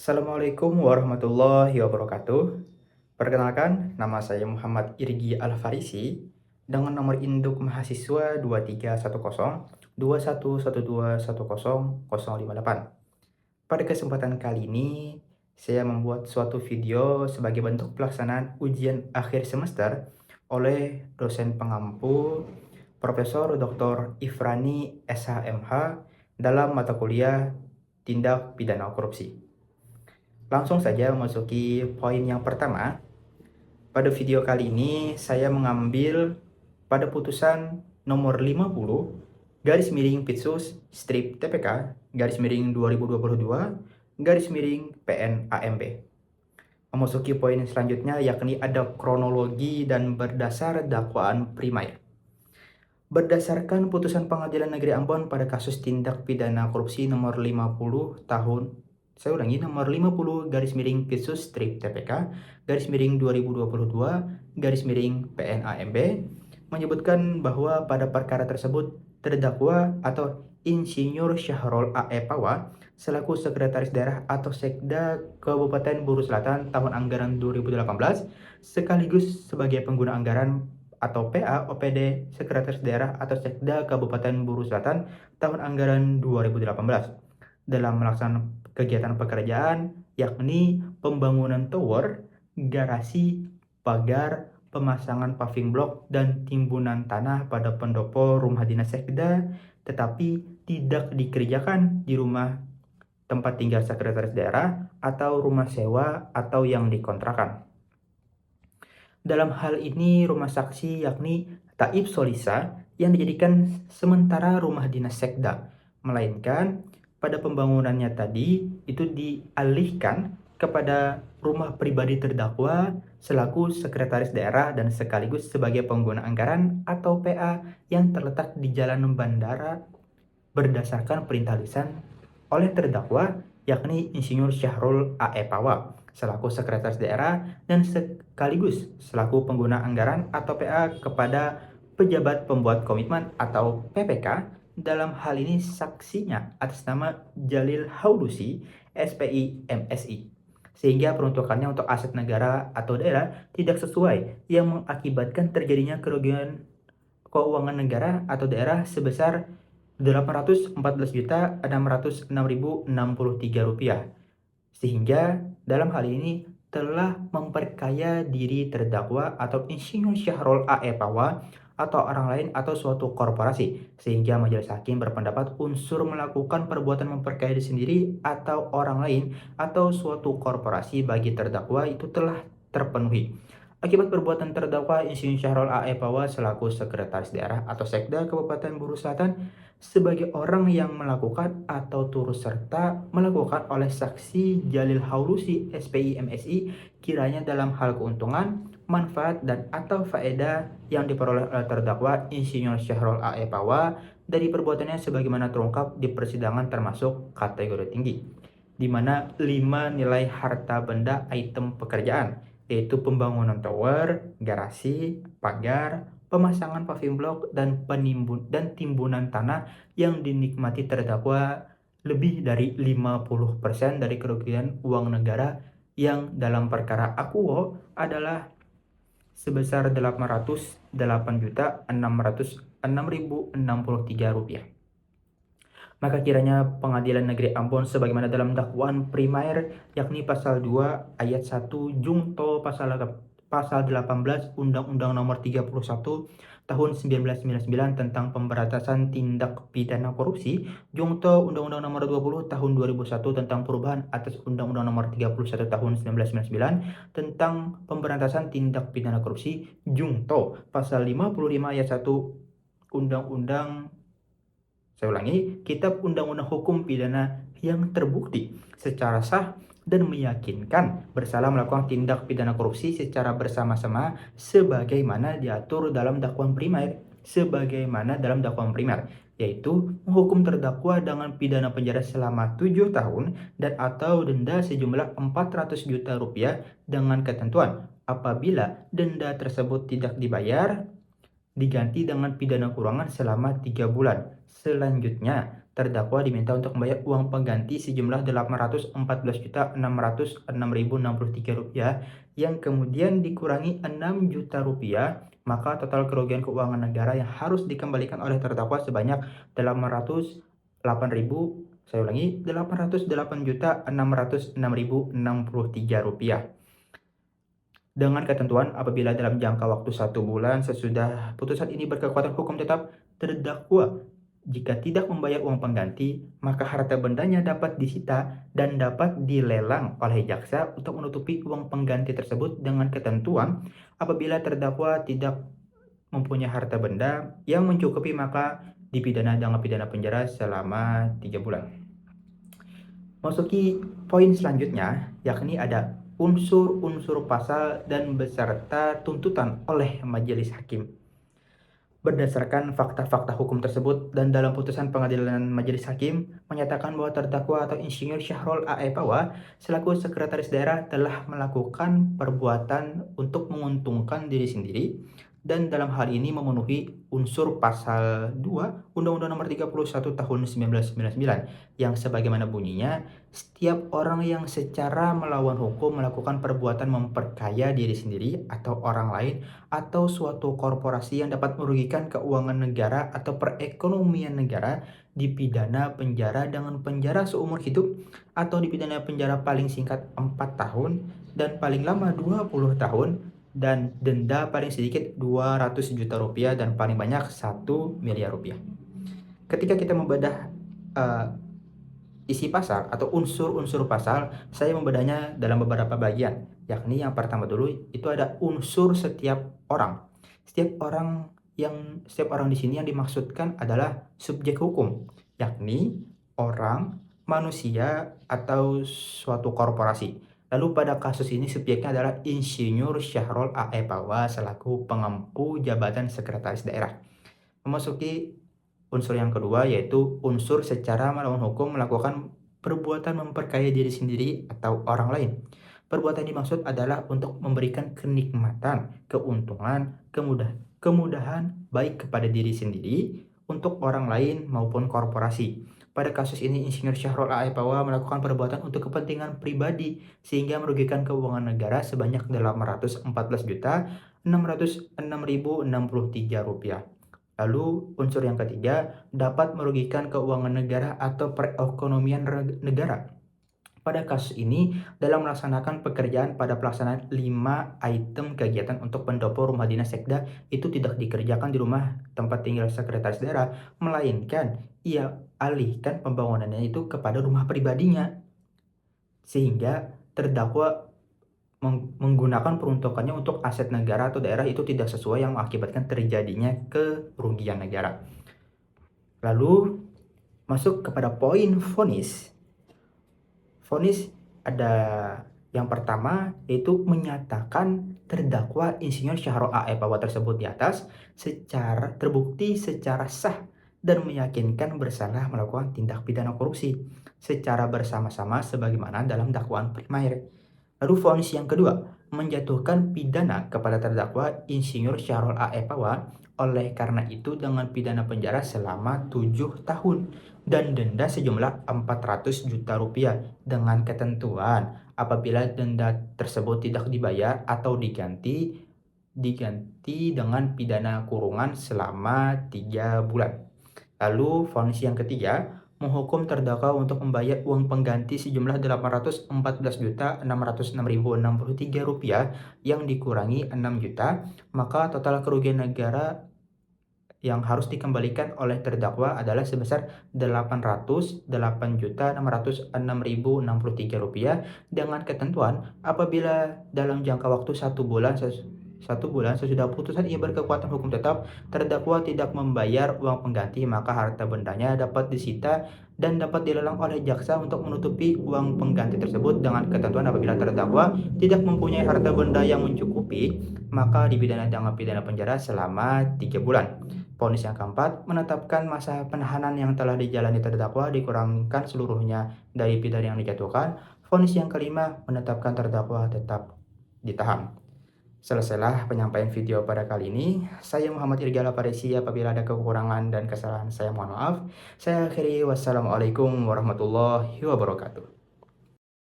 Assalamualaikum warahmatullahi wabarakatuh. Perkenalkan, nama saya Muhammad Irgi Al-Farisi dengan nomor induk mahasiswa 231021121058. Pada kesempatan kali ini, saya membuat suatu video sebagai bentuk pelaksanaan ujian akhir semester oleh dosen pengampu Profesor Dr. Ifrani SHMH dalam mata kuliah Tindak Pidana Korupsi. Langsung saja memasuki poin yang pertama. Pada video kali ini saya mengambil pada putusan nomor 50 garis miring Pitsus strip TPK garis miring 2022 garis miring PN-AMB. Memasuki poin selanjutnya yakni ada kronologi dan berdasar dakwaan primer. Berdasarkan putusan Pengadilan Negeri Ambon pada kasus tindak pidana korupsi nomor 50 tahun nomor 50 garis miring Pitsus strip TPK garis miring 2022 garis miring PN-AMB menyebutkan bahwa pada perkara tersebut terdakwa atau Insinyur Syahrul A.E. Pawa selaku Sekretaris Daerah atau Sekda Kabupaten Buru Selatan tahun anggaran 2018 sekaligus sebagai pengguna anggaran atau PA OPD Sekretaris Daerah atau Sekda Kabupaten Buru Selatan tahun anggaran 2018 dalam melaksanakan kegiatan pekerjaan yakni pembangunan tower, garasi, pagar, pemasangan paving block dan timbunan tanah pada pendopo rumah dinas Sekda tetapi tidak dikerjakan di rumah tempat tinggal Sekretaris Daerah atau rumah sewa atau yang dikontrakan. Dalam hal ini rumah saksi yakni Taib Solisa yang dijadikan sementara rumah dinas Sekda, melainkan pada pembangunannya tadi itu dialihkan kepada rumah pribadi terdakwa selaku Sekretaris Daerah dan sekaligus sebagai pengguna anggaran atau PA yang terletak di Jalan Bandara berdasarkan perintah lisan oleh terdakwa yakni Insinyur Syahrul A.E. Pawa selaku Sekretaris Daerah dan sekaligus selaku pengguna anggaran atau PA kepada pejabat pembuat komitmen atau PPK dalam hal ini saksinya atas nama Jalil Haulusi SPI MSI sehingga peruntukannya untuk aset negara atau daerah tidak sesuai yang mengakibatkan terjadinya kerugian keuangan negara atau daerah sebesar Rp814.606.063 sehingga dalam hal ini telah memperkaya diri terdakwa atau Insinyur Syahrul A.E. Pawa atau orang lain atau suatu korporasi sehingga majelis hakim berpendapat unsur melakukan perbuatan memperkaya diri sendiri atau orang lain atau suatu korporasi bagi terdakwa itu telah terpenuhi. Akibat perbuatan terdakwa Insinyur Syahrul A.E. Pawa selaku Sekretaris Daerah atau Sekda Kabupaten Buru Selatan sebagai orang yang melakukan atau turut serta melakukan oleh saksi Jalil Haulusi SPI MSI kiranya dalam hal keuntungan, manfaat dan atau faedah yang diperoleh oleh terdakwa Insinyur Syahrul A.E. Pawa dari perbuatannya sebagaimana terungkap di persidangan termasuk kategori tinggi, di mana 5 nilai harta benda item pekerjaan yaitu pembangunan tower, garasi, pagar, pemasangan paving block dan timbunan tanah yang dinikmati terdakwa lebih dari 50% dari kerugian uang negara yang dalam perkara akuo adalah sebesar Rp808.606.063. Maka kiranya Pengadilan Negeri Ambon sebagaimana dalam dakwaan primer yakni pasal 2 ayat 1 jungto pasal 18 Undang-Undang Nomor 31 Tahun 1999 tentang Pemberantasan Tindak Pidana Korupsi, jungto Undang-Undang Nomor 20 Tahun 2001 tentang perubahan atas Undang-Undang Nomor 31 Tahun 1999 tentang Pemberantasan Tindak Pidana Korupsi, jungto pasal 55 ayat 1 Undang-Undang Kitab Undang-Undang Hukum Pidana yang terbukti secara sah dan meyakinkan bersalah melakukan tindak pidana korupsi secara bersama-sama sebagaimana diatur dalam dakwaan primer, yaitu menghukum terdakwa dengan pidana penjara selama 7 tahun dan atau denda sejumlah Rp400 juta dengan ketentuan apabila denda tersebut tidak dibayar diganti dengan pidana kurungan selama 3 bulan. Selanjutnya, terdakwa diminta untuk membayar uang pengganti sejumlah Rp814.606.063 yang kemudian dikurangi Rp6 juta, maka total kerugian keuangan negara yang harus dikembalikan oleh terdakwa sebanyak 808 saya ulangi, Rp808.606.063. Dengan ketentuan apabila dalam jangka waktu 1 bulan sesudah putusan ini berkekuatan hukum tetap, terdakwa jika tidak membayar uang pengganti, maka harta bendanya dapat disita dan dapat dilelang oleh jaksa untuk menutupi uang pengganti tersebut dengan ketentuan apabila terdakwa tidak mempunyai harta benda yang mencukupi maka dipidana dengan pidana penjara selama 3 bulan. Masuki poin selanjutnya, yakni ada unsur-unsur pasal dan beserta tuntutan oleh majelis hakim. Berdasarkan fakta-fakta hukum tersebut dan dalam putusan pengadilan majelis hakim menyatakan bahwa terdakwa atau Insinyur Syahrul A.E. Pawa selaku sekretaris daerah telah melakukan perbuatan untuk menguntungkan diri sendiri dan dalam hal ini memenuhi unsur pasal 2 Undang-Undang Nomor 31 Tahun 1999 yang sebagaimana bunyinya, setiap orang yang secara melawan hukum melakukan perbuatan memperkaya diri sendiri atau orang lain atau suatu korporasi yang dapat merugikan keuangan negara atau perekonomian negara dipidana penjara dengan penjara seumur hidup atau dipidana penjara paling singkat 4 tahun dan paling lama 20 tahun dan denda paling sedikit Rp200 juta dan paling banyak Rp1 miliar. Ketika kita membedah isi pasal atau unsur-unsur pasal, saya membedahnya dalam beberapa bagian, yakni yang pertama dulu itu ada unsur setiap orang. Setiap orang di sini yang dimaksudkan adalah subjek hukum, yakni orang, manusia, atau suatu korporasi. Lalu pada kasus ini subjeknya adalah Insinyur Syahrul A.E. Pawa selaku pengempu jabatan sekretaris daerah. Memasuki unsur yang kedua yaitu unsur secara melawan hukum melakukan perbuatan memperkaya diri sendiri atau orang lain. Perbuatan dimaksud adalah untuk memberikan kenikmatan, keuntungan, kemudahan baik kepada diri sendiri, untuk orang lain maupun korporasi. Pada kasus ini Insinyur Syahrul A.E. Pawa melakukan perbuatan untuk kepentingan pribadi sehingga merugikan keuangan negara sebanyak Rp814.606.063. Lalu unsur yang ketiga dapat merugikan keuangan negara atau perekonomian negara. Pada kasus ini dalam melaksanakan pekerjaan pada pelaksanaan 5 item kegiatan untuk pendopo rumah dinas sekda itu tidak dikerjakan di rumah tempat tinggal sekretaris daerah, melainkan ia alihkan pembangunannya itu kepada rumah pribadinya, sehingga terdakwa menggunakan peruntukannya untuk aset negara atau daerah itu tidak sesuai yang mengakibatkan terjadinya kerugian negara. Lalu masuk kepada poin vonis. Vonis ada yang pertama yaitu menyatakan terdakwa Insinyur Syahrul A.E. Pawa tersebut di atas terbukti secara sah dan meyakinkan bersalah melakukan tindak pidana korupsi secara bersama-sama sebagaimana dalam dakwaan primer. Lalu vonis yang kedua menjatuhkan pidana kepada terdakwa Insinyur Syahrul A.E. Pawa oleh karena itu dengan pidana penjara selama 7 tahun dan denda sejumlah Rp400 juta dengan ketentuan apabila denda tersebut tidak dibayar atau diganti dengan pidana kurungan selama 3 bulan. Lalu vonis yang ketiga menghukum terdakwa untuk membayar uang pengganti sejumlah Rp814.606.063 yang dikurangi 6 juta, maka total kerugian negara yang harus dikembalikan oleh terdakwa adalah sebesar Rp808.606.063 dengan ketentuan apabila dalam jangka waktu 1 bulan sesudah putusan ini berkekuatan hukum tetap, terdakwa tidak membayar uang pengganti, maka harta bendanya dapat disita dan dapat dilelang oleh jaksa untuk menutupi uang pengganti tersebut dengan ketentuan apabila terdakwa tidak mempunyai harta benda yang mencukupi, maka dipidana dengan pidana penjara selama 3 bulan. Vonis yang keempat menetapkan masa penahanan yang telah dijalani terdakwa dikurangkan seluruhnya dari pidana yang dijatuhkan. Vonis yang kelima menetapkan terdakwa tetap ditahan. Selesailah penyampaian video pada kali ini. Saya Muhammad Irgal Aparisi. Apabila ada kekurangan dan kesalahan, saya mohon maaf. Saya akhiri. Wassalamualaikum warahmatullahi wabarakatuh.